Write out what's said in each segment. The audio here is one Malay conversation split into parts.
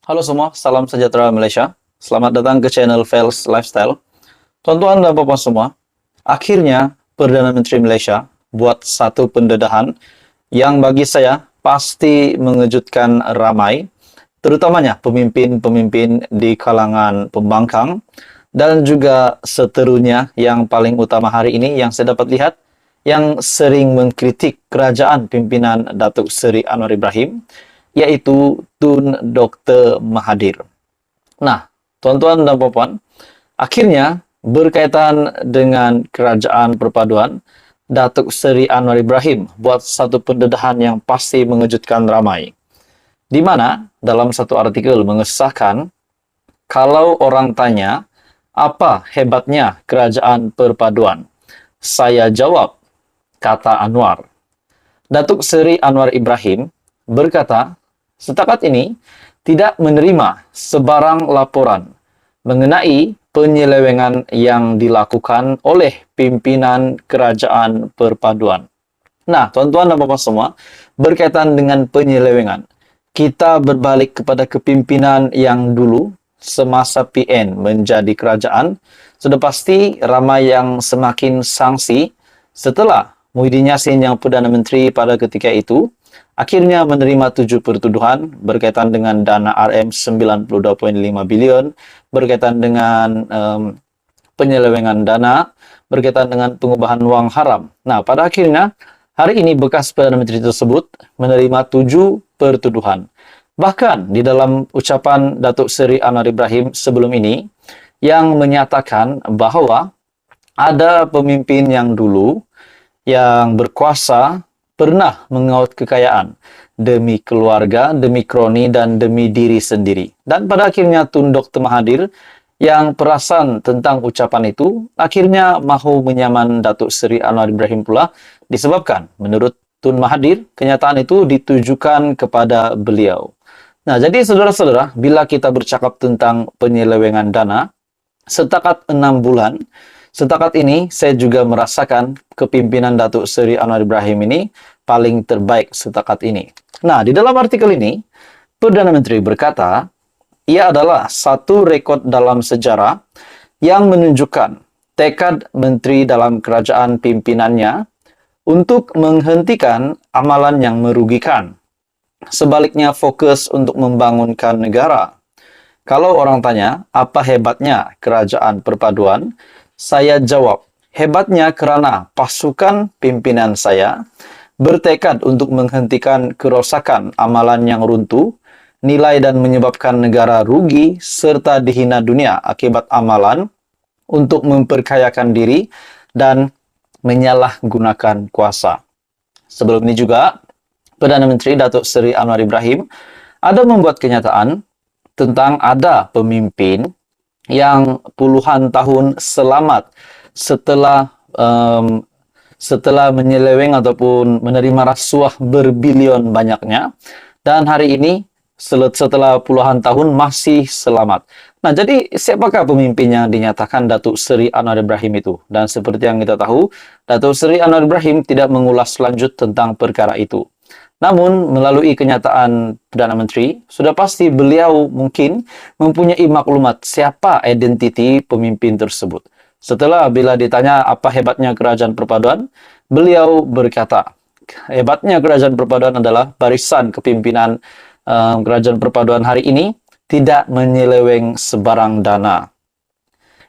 Halo semua, salam sejahtera Malaysia. Selamat datang ke channel Fels Lifestyle. Tuan-tuan dan puan semua, akhirnya Perdana Menteri Malaysia buat satu pendedahan yang bagi saya pasti mengejutkan ramai, terutamanya pemimpin-pemimpin di kalangan pembangkang dan juga seterunya yang paling utama hari ini yang saya dapat lihat yang sering mengkritik kerajaan pimpinan Datuk Seri Anwar Ibrahim, yaitu Tun Dr. Mahathir. Nah, tuan-tuan dan puan-puan, akhirnya berkaitan dengan kerajaan perpaduan, Datuk Seri Anwar Ibrahim buat satu pendedahan yang pasti mengejutkan ramai. Di mana dalam satu artikel mengesahkan, kalau orang tanya, apa hebatnya kerajaan perpaduan? Saya jawab, kata Anwar. Datuk Seri Anwar Ibrahim berkata, setakat ini tidak menerima sebarang laporan mengenai penyelewengan yang dilakukan oleh pimpinan kerajaan perpaduan. Nah, tuan-tuan dan puan semua, berkaitan dengan penyelewengan, kita berbalik kepada kepimpinan yang dulu semasa PN menjadi kerajaan, sudah pasti ramai yang semakin sangsi setelah Muhyiddin Yassin yang Perdana Menteri pada ketika itu akhirnya menerima 7 pertuduhan berkaitan dengan dana RM 92.5 bilion, berkaitan dengan penyelewengan dana, berkaitan dengan pengubahan wang haram. Nah, pada akhirnya, hari ini bekas Perdana Menteri tersebut menerima 7 pertuduhan. Bahkan di dalam ucapan Datuk Seri Anwar Ibrahim sebelum ini, yang menyatakan bahwa ada pemimpin yang dulu yang berkuasa pernah mengaut kekayaan demi keluarga, demi kroni, dan demi diri sendiri. Dan pada akhirnya Tun Dr. Mahathir yang perasan tentang ucapan itu akhirnya mahu menyaman Datuk Seri Anwar Ibrahim pula disebabkan menurut Tun Mahathir kenyataan itu ditujukan kepada beliau. Nah, jadi saudara-saudara, bila kita bercakap tentang penyelewengan dana, setakat 6 bulan, setakat ini saya juga merasakan kepimpinan Datuk Seri Anwar Ibrahim ini paling terbaik setakat ini. Nah, di dalam artikel ini, Perdana Menteri berkata, ia adalah satu rekod dalam sejarah yang menunjukkan tekad menteri dalam kerajaan pimpinannya untuk menghentikan amalan yang merugikan. Sebaliknya fokus untuk membangunkan negara. Kalau orang tanya, apa hebatnya kerajaan perpaduan? Saya jawab, hebatnya karena pasukan pimpinan saya bertekad untuk menghentikan kerosakan amalan yang runtuh, nilai dan menyebabkan negara rugi serta dihina dunia akibat amalan untuk memperkayakan diri dan menyalahgunakan kuasa. Sebelum ini juga, Perdana Menteri Datuk Seri Anwar Ibrahim ada membuat kenyataan tentang ada pemimpin yang puluhan tahun selamat setelah menyeleweng ataupun menerima rasuah berbilion banyaknya, dan hari ini setelah puluhan tahun masih selamat. Nah, jadi siapakah pemimpin yang dinyatakan Datuk Seri Anwar Ibrahim itu? Dan seperti yang kita tahu, Datuk Seri Anwar Ibrahim tidak mengulas lanjut tentang perkara itu. Namun, melalui kenyataan Perdana Menteri, sudah pasti beliau mungkin mempunyai maklumat siapa identiti pemimpin tersebut. Setelah bila ditanya apa hebatnya kerajaan perpaduan, beliau berkata, hebatnya kerajaan perpaduan adalah barisan kepimpinan kerajaan perpaduan hari ini tidak menyeleweng sebarang dana.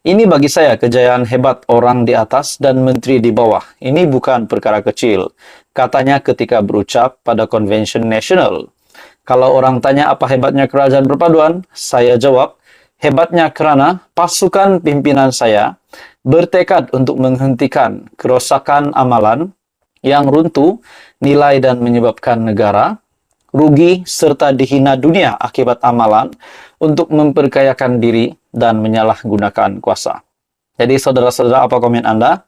Ini bagi saya kejayaan hebat orang di atas dan menteri di bawah. Ini bukan perkara kecil, katanya ketika berucap pada Convention Nasional. Kalau orang tanya apa hebatnya kerajaan perpaduan, saya jawab, hebatnya kerana pasukan pimpinan saya bertekad untuk menghentikan kerosakan amalan yang runtuh, nilai dan menyebabkan negara rugi serta dihina dunia akibat amalan untuk memperkayakan diri dan menyalahgunakan kuasa. Jadi saudara-saudara, apa komen Anda?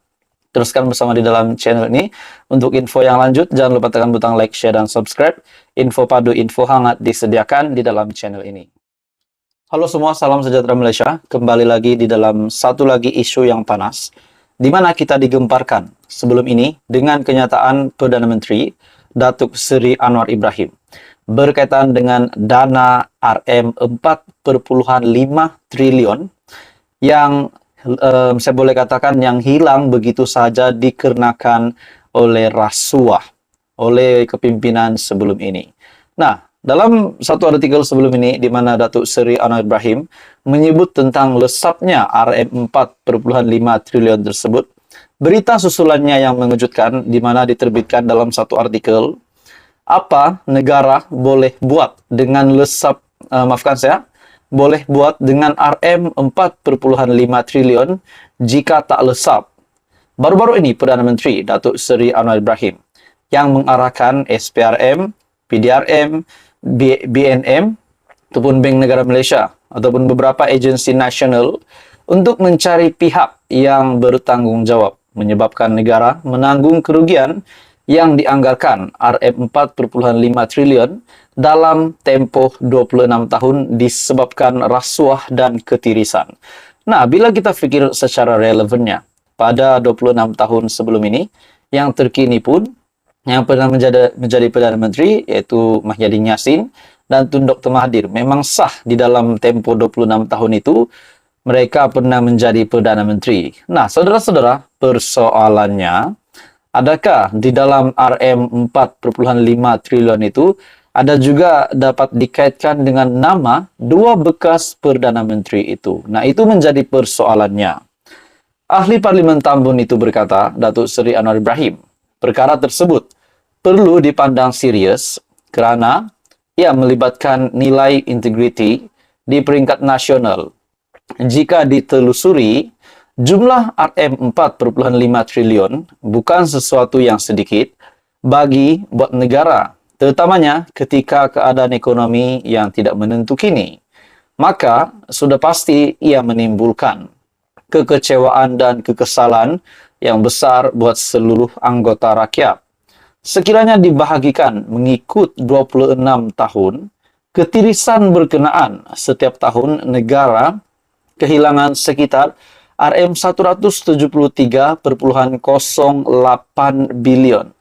Teruskan bersama di dalam channel ini. Untuk info yang lanjut, jangan lupa tekan butang like, share, dan subscribe. Info padu, info hangat disediakan di dalam channel ini. Halo semua, salam sejahtera Malaysia. Kembali lagi di dalam satu lagi isu yang panas, di mana kita digemparkan sebelum ini dengan kenyataan Perdana Menteri Datuk Seri Anwar Ibrahim berkaitan dengan dana Rp4,5 triliun yang saya boleh katakan yang hilang begitu saja dikarenakan oleh rasuah oleh kepimpinan sebelum ini. Nah, dalam satu artikel sebelum ini di mana Datuk Seri Anwar Ibrahim menyebut tentang lesapnya Rm4,5 triliun tersebut, berita susulannya yang mengejutkan di mana diterbitkan dalam satu artikel apa negara boleh buat dengan lesap, maafkan saya, boleh buat dengan Rm4,5 triliun jika tak lesap. Baru-baru ini Perdana Menteri Datuk Seri Anwar Ibrahim yang mengarahkan SPRM, PDRM, BNM ataupun Bank Negara Malaysia ataupun beberapa agensi nasional untuk mencari pihak yang bertanggungjawab menyebabkan negara menanggung kerugian yang dianggarkan Rm4,5 triliun dalam tempoh 26 tahun disebabkan rasuah dan ketirisan. Nah, bila kita fikir secara relevannya, pada 26 tahun sebelum ini, yang terkini pun, yang pernah menjadi Perdana Menteri, iaitu Mahyadin Yassin dan Tun Dr. Mahathir, memang sah di dalam tempoh 26 tahun itu, mereka pernah menjadi Perdana Menteri. Nah, saudara-saudara, persoalannya, adakah di dalam Rm4,5 triliun itu ada juga dapat dikaitkan dengan nama dua bekas Perdana Menteri itu? Nah, itu menjadi persoalannya. Ahli Parlimen Tambun itu berkata, Datuk Seri Anwar Ibrahim, perkara tersebut perlu dipandang serius kerana ia melibatkan nilai integriti di peringkat nasional. Jika ditelusuri, jumlah Rm4,5 triliun bukan sesuatu yang sedikit bagi buat negara, terutamanya ketika keadaan ekonomi yang tidak menentu kini. Maka, sudah pasti ia menimbulkan kekecewaan dan kekesalan yang besar buat seluruh anggota rakyat. Sekiranya dibahagikan mengikut 26 tahun, ketirisan berkenaan setiap tahun negara kehilangan sekitar Rm173,08 bilion.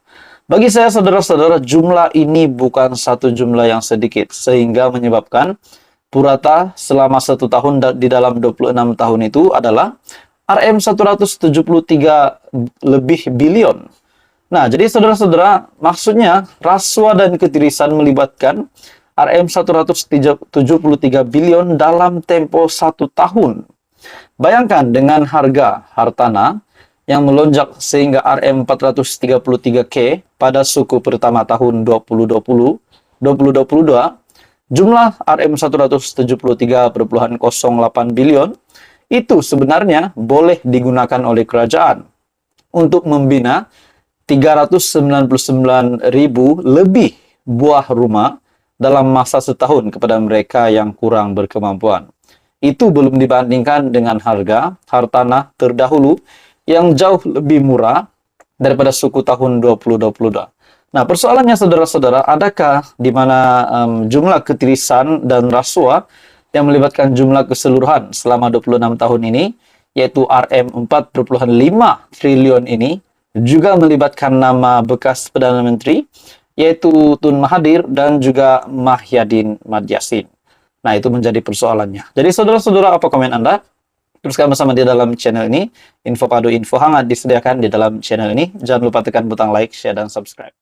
Bagi saya, saudara-saudara, jumlah ini bukan satu jumlah yang sedikit, sehingga menyebabkan purata selama 1 tahun di dalam 26 tahun itu adalah Rm173 lebih bilion. Nah, jadi saudara-saudara, maksudnya rasuah dan ketirisan melibatkan Rm173 bilion dalam tempo 1 tahun. Bayangkan dengan harga hartana yang melonjak sehingga Rm433K pada suku pertama tahun 2022, jumlah Rm173,08 bilion itu sebenarnya boleh digunakan oleh kerajaan untuk membina 399,000 lebih buah rumah dalam masa setahun kepada mereka yang kurang berkemampuan. Itu belum dibandingkan dengan harga hartanah terdahulu yang jauh lebih murah daripada suku tahun 2022. Nah, persoalannya saudara-saudara, adakah di mana jumlah ketirisan dan rasuah yang melibatkan jumlah keseluruhan selama 26 tahun ini, yaitu Rm4,5 triliun ini, juga melibatkan nama bekas Perdana Menteri, yaitu Tun Mahathir dan juga Mahyadin Yassin. Nah, itu menjadi persoalannya. Jadi, saudara-saudara, apa komen Anda? Teruskan bersama di dalam channel ini. Info padu, info hangat disediakan di dalam channel ini. Jangan lupa tekan butang like, share, dan subscribe.